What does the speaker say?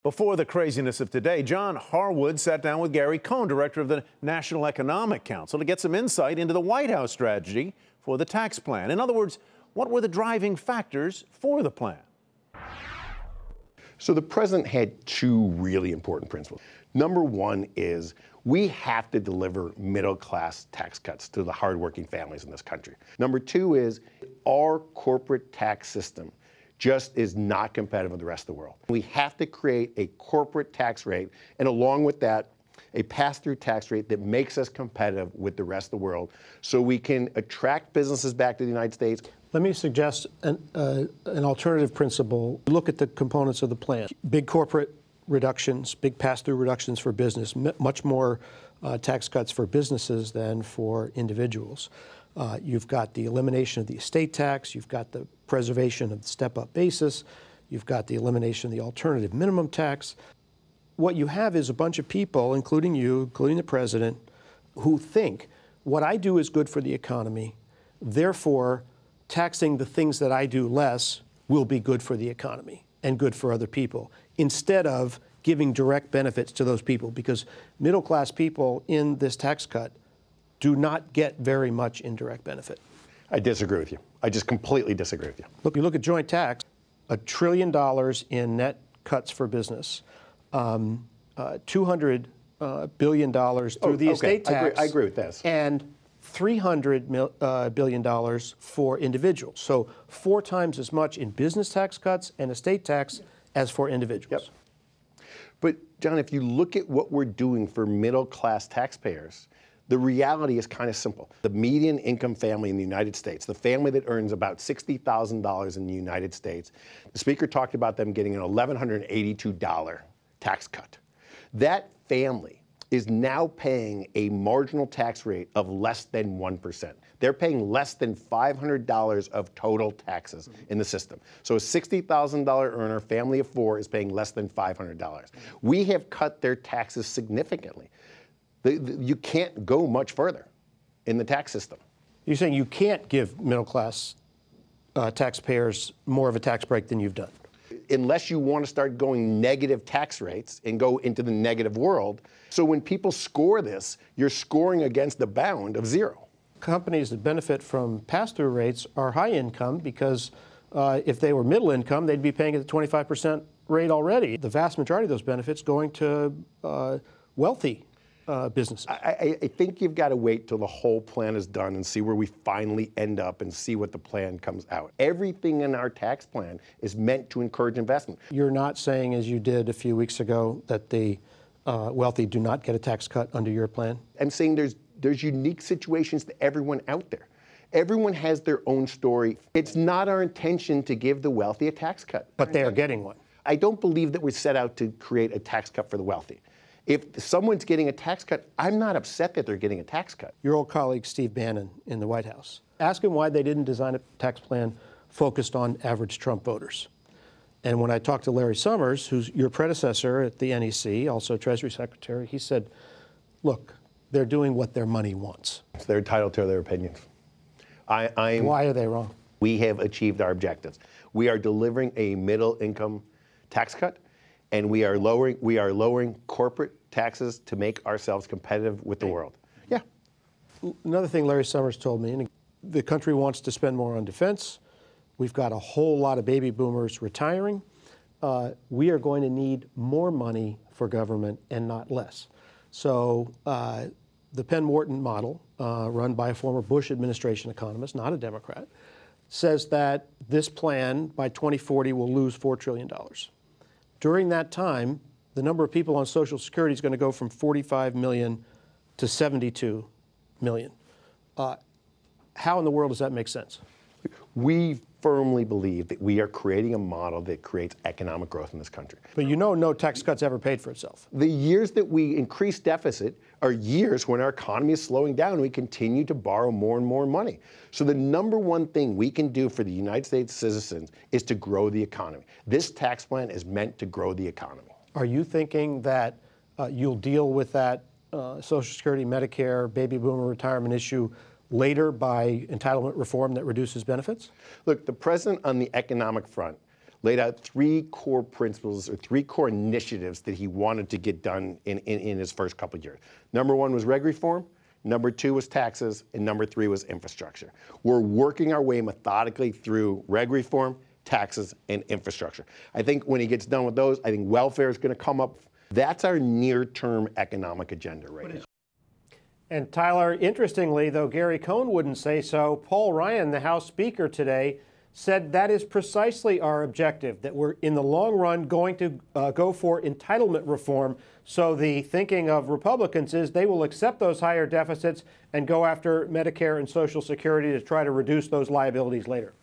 Before the craziness of today, John Harwood sat down with Gary Cohn, director of the National Economic Council, to get some insight into the White House strategy for the tax plan. In other words, what were the driving factors for the plan? So the president had two really important principles. Number one is we have to deliver middle-class tax cuts to the hardworking families in this country. Number two is our corporate tax system just is not competitive with the rest of the world. We have to create a corporate tax rate, and along with that, a pass-through tax rate that makes us competitive with the rest of the world so we can attract businesses back to the United States. Let me suggest an alternative principle. Look at the components of the plan. Big corporate reductions, big pass-through reductions for business, much more tax cuts for businesses than for individuals. You've got the elimination of the estate tax, you've got the preservation of the step-up basis, you've got the elimination of the alternative minimum tax. What you have is a bunch of people, including you, including the president, who think what I do is good for the economy, therefore taxing the things that I do less will be good for the economy and good for other people, instead of giving direct benefits to those people, because middle-class people in this tax cut do not get very much indirect benefit. I disagree with you. I just completely disagree with you. Look, you look at joint tax, $1 trillion in net cuts for business, $200 billion through the estate tax. I agree with this. And $300 billion for individuals. So 4 times as much in business tax cuts and estate tax as for individuals. Yep. But John, if you look at what we're doing for middle-class taxpayers, the reality is kind of simple. The median income family in the United States, the family that earns about $60,000 in the United States, the speaker talked about them getting an $1,182 tax cut. That family is now paying a marginal tax rate of less than 1%. They're paying less than $500 of total taxes in the system. So a $60,000 earner, family of 4, is paying less than $500. We have cut their taxes significantly. You can't go much further in the tax system. You're saying you can't give middle-class taxpayers more of a tax break than you've done? Unless you want to start going negative tax rates and go into the negative world. So when people score this, you're scoring against the bound of 0. Companies that benefit from pass-through rates are high income because if they were middle income, they'd be paying at the 25% rate already. The vast majority of those benefits going to wealthy businesses. I think you've got to wait till the whole plan is done and see where we finally end up and see what the plan comes out. Everything in our tax plan is meant to encourage investment. You're not saying, as you did a few weeks ago, that the wealthy do not get a tax cut under your plan? I'm saying there's unique situations to everyone out there. Everyone has their own story. It's not our intention to give the wealthy a tax cut. But they are getting one. I don't believe that we're set out to create a tax cut for the wealthy. If someone's getting a tax cut, I'm not upset that they're getting a tax cut. Your old colleague Steve Bannon in the White House. Ask him why they didn't design a tax plan focused on average Trump voters. And when I talked to Larry Summers, who's your predecessor at the NEC, also Treasury Secretary, he said, look, they're doing what their money wants. They're entitled to their opinions. Why are they wrong? We have achieved our objectives. We are delivering a middle income tax cut, and we are lowering corporate taxes to make ourselves competitive with the world. Yeah. Another thing Larry Summers told me, the country wants to spend more on defense. We've got a whole lot of baby boomers retiring. We are going to need more money for government and not less. So the Penn-Wharton model, run by a former Bush administration economist, not a Democrat, says that this plan by 2040 will lose $4 trillion. During that time, the number of people on Social Security is going to go from 45 million to 72 million. How in the world does that make sense? We firmly believe that we are creating a model that creates economic growth in this country. But you know no tax cuts ever paid for itself. The years that we increase deficit are years when our economy is slowing down and we continue to borrow more and more money. So the number one thing we can do for the United States citizens is to grow the economy. This tax plan is meant to grow the economy. Are you thinking that you'll deal with that Social Security, Medicare, baby boomer retirement issue later by entitlement reform that reduces benefits? Look, the president on the economic front laid out 3 core principles or 3 core initiatives that he wanted to get done in his first couple of years. Number 1 was reg reform. Number 2 was taxes, and number 3 was infrastructure. We're working our way methodically through reg reform, taxes, and infrastructure. I think when he gets done with those, I think welfare is going to come up. That's our near-term economic agenda right now. And Tyler, interestingly, though Gary Cohn wouldn't say so, Paul Ryan, the House Speaker today, said that is precisely our objective, that we're in the long run going to go for entitlement reform. So the thinking of Republicans is they will accept those higher deficits and go after Medicare and Social Security to try to reduce those liabilities later.